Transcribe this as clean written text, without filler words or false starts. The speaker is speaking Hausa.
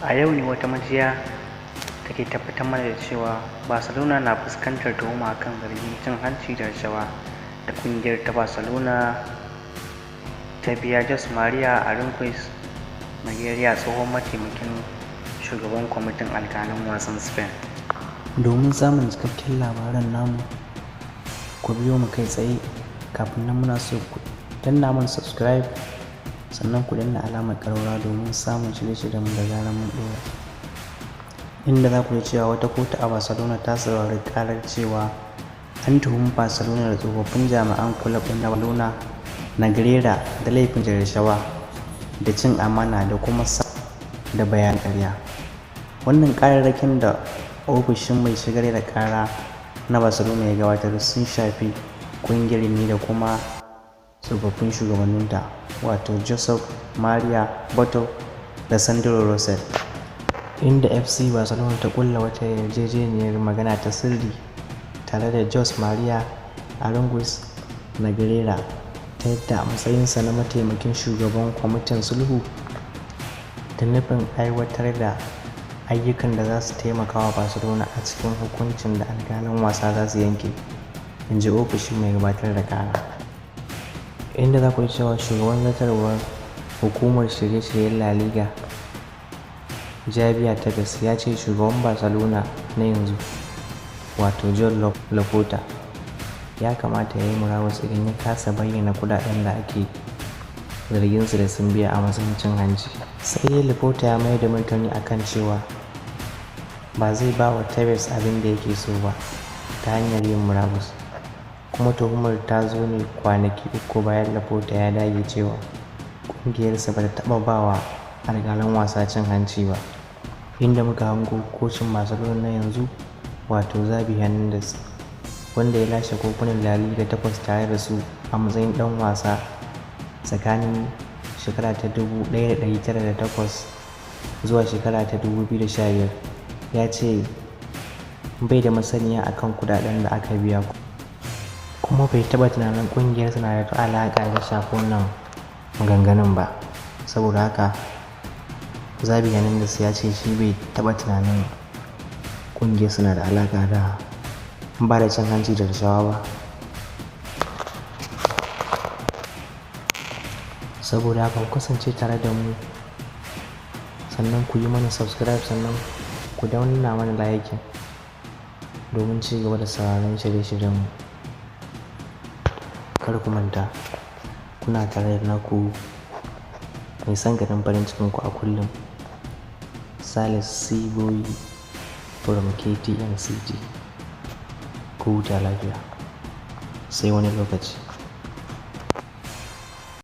A yau ne wata majiya take tabbatar mana da cewa Barcelona na fuskantar tuhuma kan zargin cin hanci da rashawa da ƙungiyar ta Barcelona ta biya Jose Maria Aranguiz Nigeria, tsohon mataimakin shugaban kwamitin alƙalan wasan Spain. Domin samun cikakken labaran namu, ku biyo mu kai tsaye. Kafin nan muna so ku danna mana subscribe, sannan ku danna alamar ƙararrawa domin samun shirye-shiryenmu da zarar mun ɗora. Inda za ku ji cewa wata kotu a Barcelona ta saurari ƙarar cewa an tuhumi Barcelona da tsofaffin jami'an kulab ɗin na Barcelona Negreira da laifin rashawa da cin amana da kuma da bayan ƙarya. Wannan ƙararrakin da ofishin mai shigar da ƙara na Barcelona ya gabatar sun shafi ƙungiyar ne da kuma tsofaffin shugabanninta, wato Josep Maria Boto da Sandro Rosell, inda FC Barcelona ta kulla wata yarjejeniyar magana ta sirri tare da Jose Maria Aranguiz Negreira ta yadda a matsayinsa na mataimakin shugaban kwamitin sulhu da nufin aiwatar da ayyukan da za su taimaka wa Barcelona a cikin hukuncin da alƙalan wasa za su yanke, in ji ofishin mai gabatar da kara. Inda za ku ji cewa shugaban zartarwar hukumar shirye-shiryen La Liga Javier Tebas ya ce shugaban Barcelona na yanzu, wato Joan Laporta, ya kamata ya yi murabus idan ya kasa bayyana kudaden da ake zarginsu da sun biya a matsayin cin hanci. Sai Laporta ya mayar da martani akan cewa ba zai ba wa Tebas abin da yake so ba ta hanyar yin murabus, kuma tuhumar ta zo ne kwanaki uku bayan Laporta ya dage cewa ƙungiyarsa ba ta taɓa ba wa alƙalan wasa cin hanci ba. Inda muka hango kocin Barcelona na yanzu, wato Xavi Hernandez, wanda ya lashe kofunan La Liga 8 tare da su a matsayin ɗan wasa tsakanin shekara ta 1908 zuwa shekara ta 2015, ya ce bai da masaniya akan kudaden da aka biya, kuma bai taba tunanin kungiyarsa na da alaƙa da shafin nan maganganun ba. Saboda haka Xavi Hernandez ya ce shi bai taba tunanin kungiyarsa na da alaƙa da ba da cin hanci da rashawa ba. Saboda haka ku kasance tare da mu, sannan ku yi mana subscribe, sannan ku danna mana like domin ci gaba da sauraron shirye-shiryenmu. Kar ku manta, kuna tare da naku mai son ganin farin cikinku a kullum, Salis Siboyi from KTN City. Ku huta lafiya, sai wani lokaci.